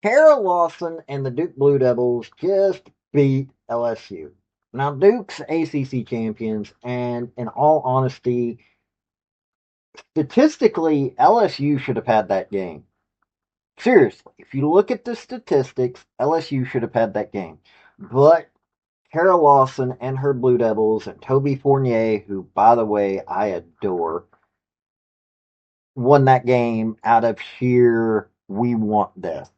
Kara Lawson and the Duke Blue Devils just beat LSU. Now, Duke's ACC champions, and in all honesty, statistically, LSU should have had that game. Seriously, if you look at the statistics, LSU should have had that game. But Kara Lawson and her Blue Devils and Toby Fournier, who, by the way, I adore, won that game out of sheer we want this.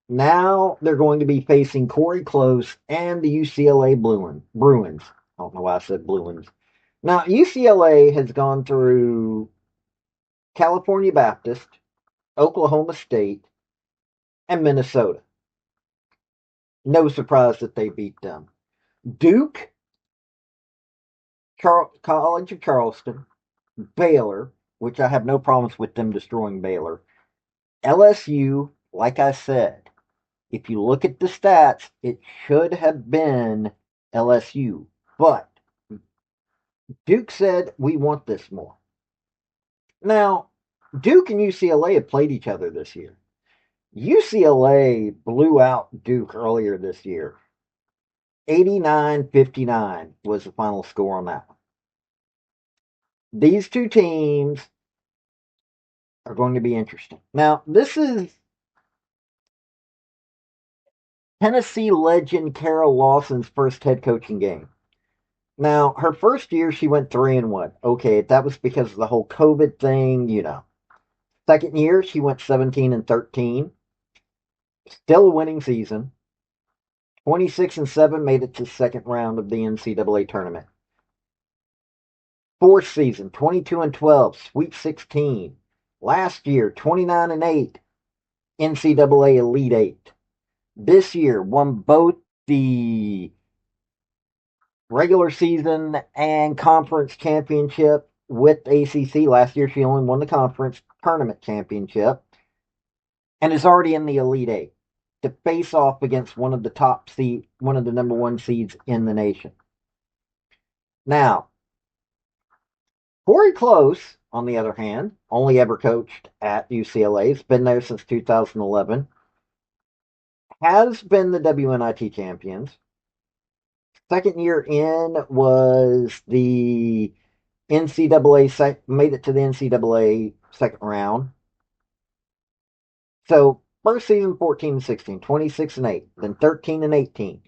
Now they're going to be facing Corey Close and the UCLA Bruins. I don't know why I said Bruins. Now, UCLA has gone through California Baptist, Oklahoma State, and Minnesota. No surprise that they beat them. Duke, College of Charleston, Baylor, which I have no problems with them destroying Baylor. LSU, like I said, if you look at the stats, it should have been LSU. But Duke said, we want this more. Now, Duke and UCLA have played each other this year. UCLA blew out Duke earlier this year. 89-59 was the final score on that one. These two teams are going to be interesting. Now, this is Tennessee legend Carol Lawson's first head coaching game. Now, her first year, she went 3-1. Okay, that was because of the whole COVID thing, you know. Second year, she went 17-13. Still a winning season. 26-7 made it to the second round of the NCAA tournament. Fourth season, 22-12, Sweet 16. Last year, 29-8, NCAA Elite 8. This year, won both the regular season and conference championship with ACC. Last year, she only won the conference tournament championship and is already in the Elite 8 to face off against one of the number one seeds in the nation. Now, Corey Close, on the other hand, only ever coached at UCLA, has been there since 2011, has been the WNIT champions. Second year in was the NCAA, made it to the NCAA second round. So, first season 14-16, 26-8, then 13-18,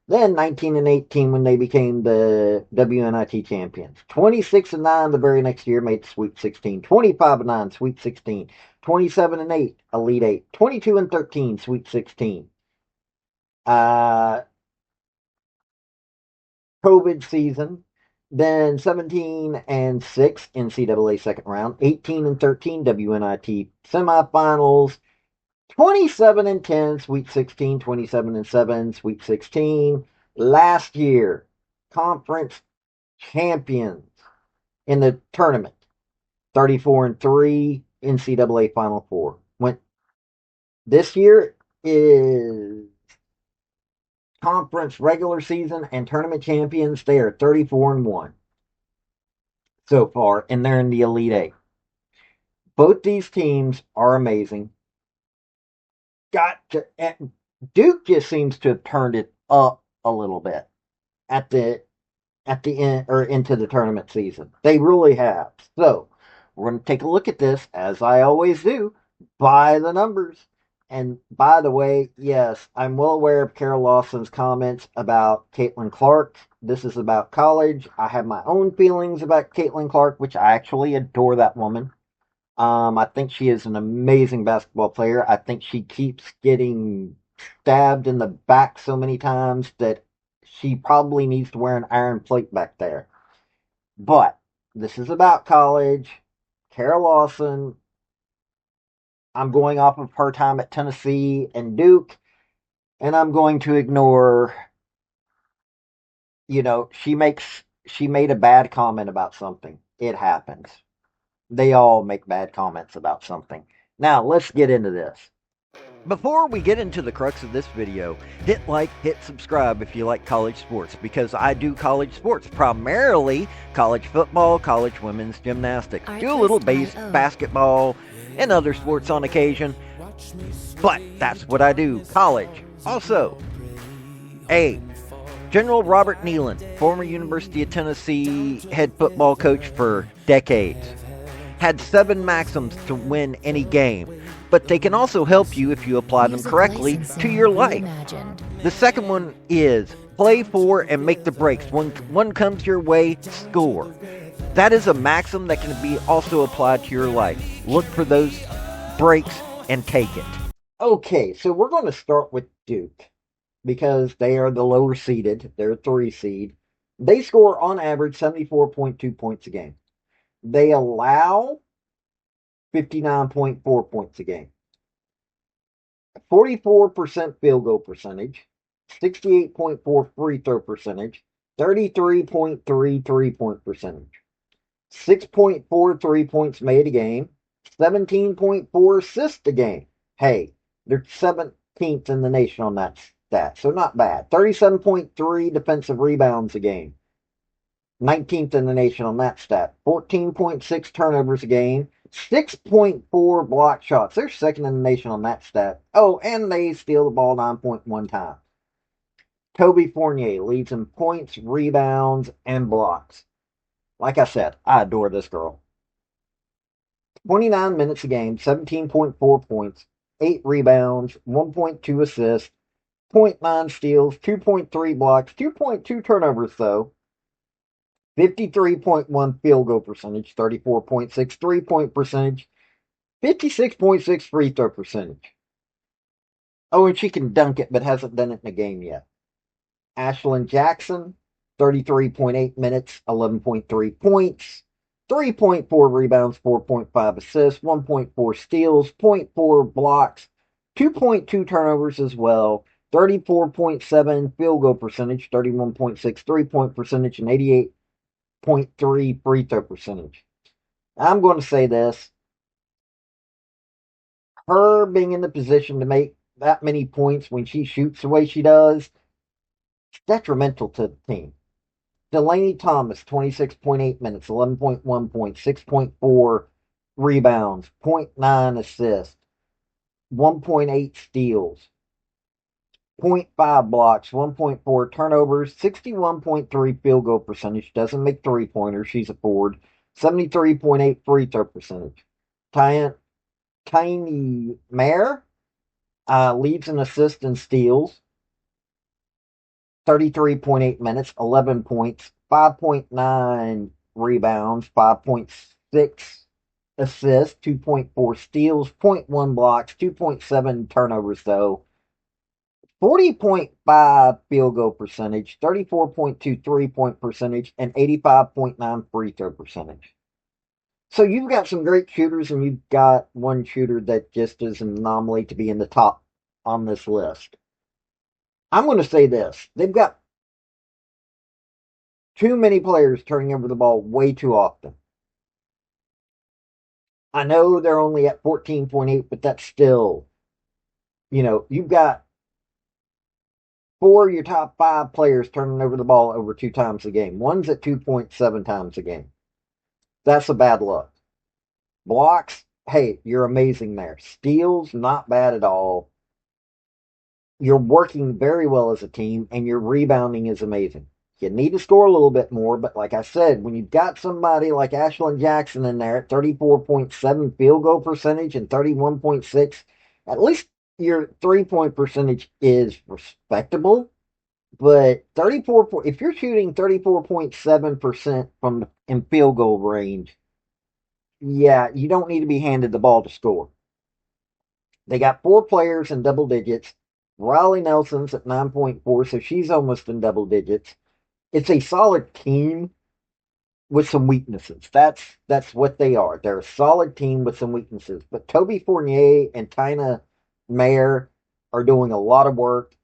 then 19-18 when they became the WNIT champions. 26-9 the very next year, made Sweet 16. 25-9, Sweet 16. 27-8, Elite 8. 22-13, Sweet 16. COVID season. Then 17-6, NCAA second round. 18-13, WNIT semifinals. 27-10, Sweet 16, 27-7, Sweet 16. Last year, conference champions in the tournament. 34-3, NCAA Final Four. This year is conference regular season and tournament champions. They are 34-1 so far, and they're in the Elite 8. Both these teams are amazing. Duke just seems to have turned it up a little bit at the end or into the tournament season. They really have. So we're going to take a look at this, as I always do, by the numbers. And by the way, yes, I'm well aware of Carol Lawson's comments about Caitlin Clark. This is about college. I have my own feelings about Caitlin Clark, which I actually adore that woman. I think she is an amazing basketball player. I think she keeps getting stabbed in the back so many times that she probably needs to wear an iron plate back there. But this is about college. Carol Lawson, I'm going off of her time at Tennessee and Duke, and I'm going to ignore, she made a bad comment about something. It happens. They all make bad comments about something. Now, let's get into this. Before we get into the crux of this video, hit like, hit subscribe if you like college sports, because I do college sports, primarily college football, college women's gymnastics. Do a little basketball and other sports on occasion. But that's what I do. College. Also, A. General Robert Nealon, former University of Tennessee head football coach for decades, had 7 maxims to win any game, but they can also help you if you apply them correctly to your life. The second one is play for and make the breaks. When one comes your way, score. That is a maxim that can be also applied to your life. Look for those breaks and take it. Okay, so we're going to start with Duke because they are the lower seeded. They're a 3 seed. They score on average 74.2 points a game. They allow 59.4 points a game. 44% field goal percentage, 68.4 free throw percentage, 33.3 3-point percentage, 6.4 3-points made a game, 17.4 assists a game. Hey, they're 17th in the nation on that stat, so not bad. 37.3 defensive rebounds a game, 19th in the nation on that stat. 14.6 turnovers a game, 6.4 block shots. They're second in the nation on that stat. Oh, and they steal the ball 9.1 times. Toby Fournier leads in points, rebounds, and blocks. Like I said, I adore this girl. 29 minutes a game, 17.4 points, 8 rebounds, 1.2 assists, 0.9 steals, 2.3 blocks, 2.2 turnovers though. 53.1 field goal percentage, 34.6 3-point percentage, 56.6 free throw percentage. Oh, and she can dunk it, but hasn't done it in a game yet. Ashlyn Jackson, 33.8 minutes, 11.3 points, 3.4 rebounds, 4.5 assists, 1.4 steals, 0.4 blocks, 2.2 turnovers as well, 34.7 field goal percentage, 31.6 3-point percentage, and 88.3 free throw percentage. I'm going to say this. Her being in the position to make that many points when she shoots the way she does, it's detrimental to the team. Delaney Thomas, 26.8 minutes, 11.1 points, 6.4 rebounds, 0.9 assists, 1.8 steals, 0.5 blocks, 1.4 turnovers, 61.3 field goal percentage, doesn't make 3-pointers, she's a forward, 73.8 free throw percentage. Tiny Mare leads in assists and steals, 33.8 minutes, 11 points, 5.9 rebounds, 5.6 assists, 2.4 steals, 0.1 blocks, 2.7 turnovers though, 40.5 field goal percentage, 34.2 3-point percentage, and 85.9 free throw percentage. So you've got some great shooters, and you've got one shooter that just is an anomaly to be in the top on this list. I'm going to say this. They've got too many players turning over the ball way too often. I know they're only at 14.8, but that's still, you've got 4 of your top 5 players turning over the ball over 2 times a game. One's at 2.7 times a game. That's a bad look. Blocks, hey, you're amazing there. Steals, not bad at all. You're working very well as a team, and your rebounding is amazing. You need to score a little bit more, but like I said, when you've got somebody like Ashlyn Jackson in there at 34.7 field goal percentage and 31.6, at least your 3-point percentage is respectable. But if you're shooting 34.7% from in field goal range, yeah, you don't need to be handed the ball to score. They got 4 players in double digits. Riley Nelson's at 9.4, so she's almost in double digits. It's a solid team with some weaknesses. That's what they are. They're a solid team with some weaknesses. But Toby Fournier and Tina Mayer are doing a lot of work.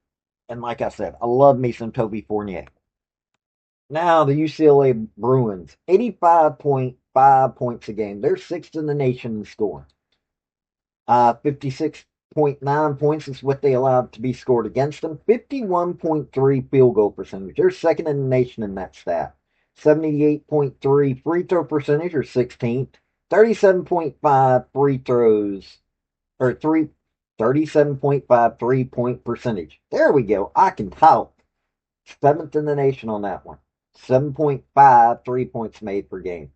And like I said, I love me some Toby Fournier. Now the UCLA Bruins, 85.5 points a game. They're 6th in the nation in scoring. 56.9 points is what they allowed to be scored against them. 51.3 field goal percentage. They're 2nd in the nation in that stat. 78.3 free throw percentage, or 16th. 37.5 free throws, or 37.5 3-point percentage. There we go. I can talk. Seventh in the nation on that one. 7.5 3 points made per game.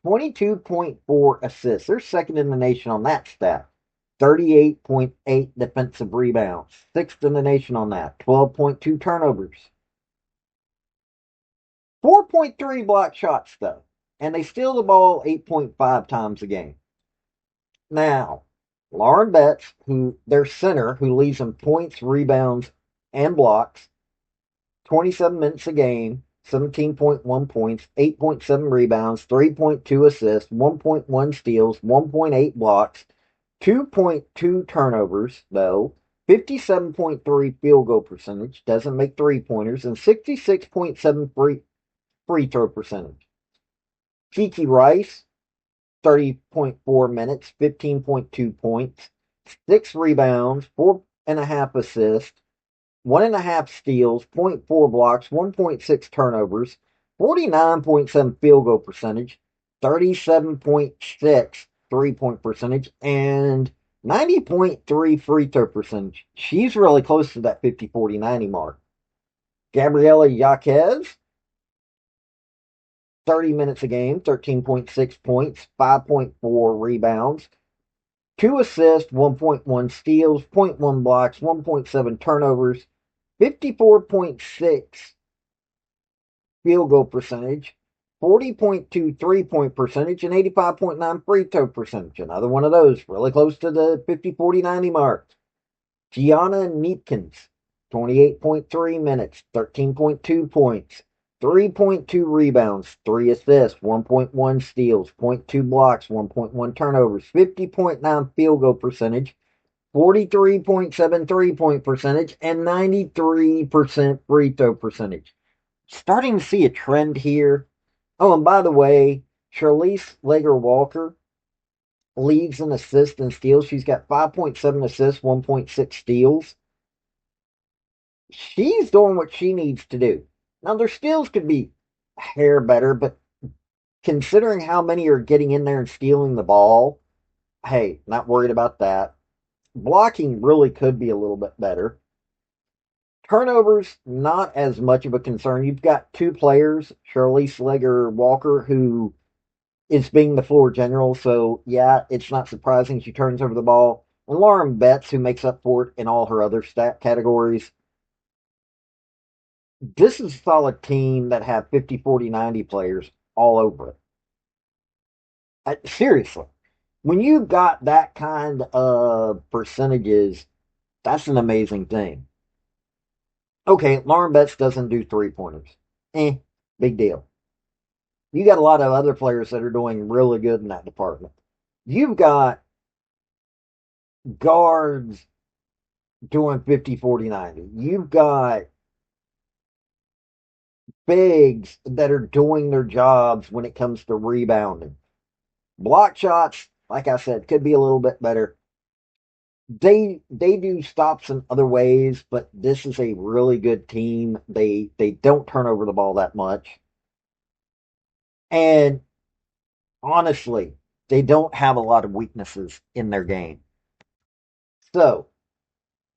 22.4 assists. They're second in the nation on that stat. 38.8 defensive rebounds. Sixth in the nation on that. 12.2 turnovers. 4.3 block shots, though. And they steal the ball 8.5 times a game. Now, Lauren Betts, who their center, who leads them points, rebounds, and blocks, 27 minutes a game, 17.1 points, 8.7 rebounds, 3.2 assists, 1.1 steals, 1.8 blocks, 2.2 turnovers, though, 57.3 field goal percentage, doesn't make three-pointers, and 66.7 free throw percentage. Kiki Rice, 30.4 minutes, 15.2 points, 6 rebounds, 4.5 assists, 1.5 steals, 0.4 blocks, 1.6 turnovers, 49.7 field goal percentage, 37.6 3-point percentage, and 90.3 free throw percentage. She's really close to that 50-40-90 mark. Gabriela Yaquez, 30 minutes a game, 13.6 points, 5.4 rebounds, 2 assists, 1.1 steals, 0.1 blocks, 1.7 turnovers, 54.6 field goal percentage, 40.2 3-point percentage, and 85.9 free throw percentage. Another one of those, really close to the 50-40-90 mark. Gianna Neepkins, 28.3 minutes, 13.2 points, 3.2 rebounds, 3 assists, 1.1 steals, 0.2 blocks, 1.1 turnovers, 50.9 field goal percentage, 43.7 3-point percentage, and 93% free throw percentage. Starting to see a trend here. Oh, and by the way, Charlize Lager Walker leads in assists and steals. She's got 5.7 assists, 1.6 steals. She's doing what she needs to do. Now, their steals could be a hair better, but considering how many are getting in there and stealing the ball, hey, not worried about that. Blocking really could be a little bit better. Turnovers, not as much of a concern. You've got two players, Charlize Lager Walker, who is being the floor general, so yeah, it's not surprising she turns over the ball. And Lauren Betts, who makes up for it in all her other stat categories. This is a solid team that have 50, 40, 90 players all over it. Seriously, when you've got that kind of percentages, that's an amazing thing. Okay, Lauren Betts doesn't do three-pointers. Big deal. You got a lot of other players that are doing really good in that department. You've got guards doing 50, 40, 90. You've got bigs that are doing their jobs when it comes to rebounding. Block shots, like I said, could be a little bit better. They do stops in other ways, but this is a really good team. They don't turn over the ball that much. And honestly, they don't have a lot of weaknesses in their game. So,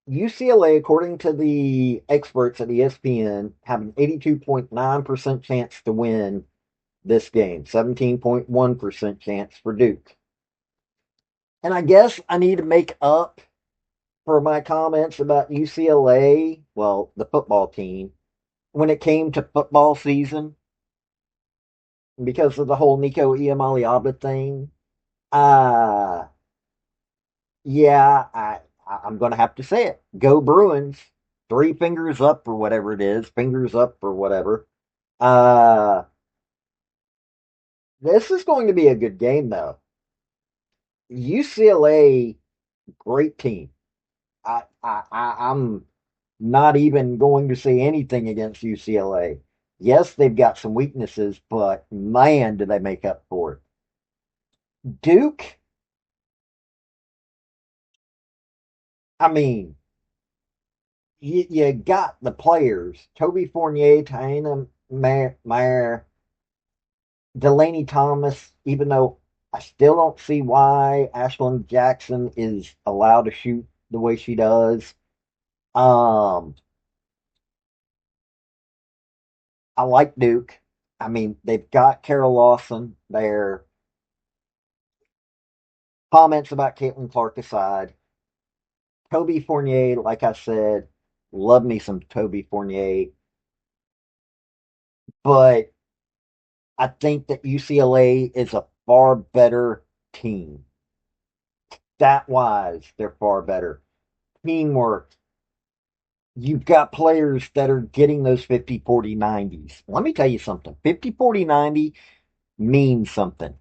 UCLA, according to the experts at ESPN, have an 82.9% chance to win this game, 17.1% chance for Duke. And I guess I need to make up for my comments about UCLA, well, the football team, when it came to football season, because of the whole Nico Iamaleava thing. Uh, yeah, I'm going to have to say it. Go Bruins. 3 fingers up or whatever it is. Fingers up or whatever. Uh, this is going to be a good game, though. UCLA, great team. I'm not even going to say anything against UCLA. Yes, they've got some weaknesses, but man, do they make up for it. Duke, I mean, you got the players. Toby Fournier, Taina Meyer, Delaney Thomas, even though I still don't see why Ashlyn Jackson is allowed to shoot the way she does. Um, I like Duke. I mean, they've got Carol Lawson there. Comments about Caitlin Clark aside, Toby Fournier, like I said, love me some Toby Fournier, but I think that UCLA is a far better team. Stat wise, they're far better. Teamwork. You've got players that are getting those 50, 40, 90s. Let me tell you something 50, 40, 90 means something.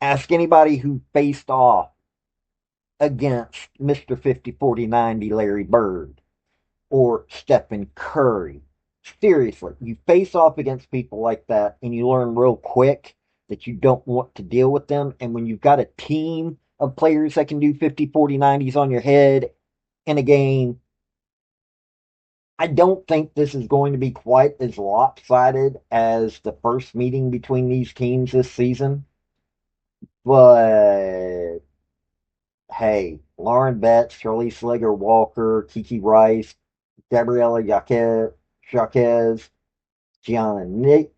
Ask anybody who faced off against Mr. 50, 40, 90 Larry Bird or Stephen Curry. Seriously, you face off against people like that and you learn real quick that you don't want to deal with them. And when you've got a team of players that can do 50, 40, 90s on your head in a game, I don't think this is going to be quite as lopsided as the first meeting between these teams this season. But hey, Lauren Betts, Shirley Slager Walker, Kiki Rice, Gabriella Jaquez, Gianna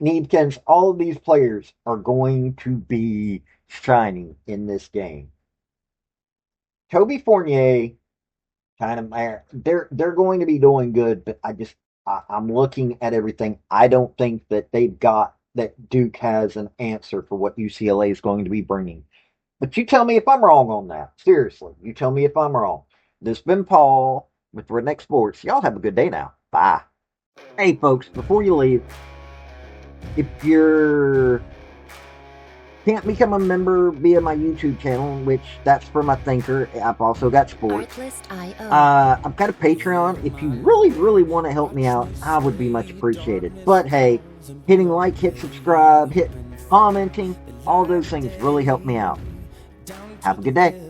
Needkins, all of these players are going to be shining in this game. Toby Fournier, kind of, they're going to be doing good, but I'm looking at everything. I don't think that that Duke has an answer for what UCLA is going to be bringing. But you tell me if I'm wrong on that. Seriously, you tell me if I'm wrong. This has been Paul with Redneck Sports. Y'all have a good day now. Bye. Hey, folks, before you leave, if you can't become a member via my YouTube channel, which that's for my thinker, I've also got sports. I've got a Patreon. If you really, really want to help me out, I would be much appreciated. But hey, hitting like, hit subscribe, hit commenting, all those things really help me out. Have a good day.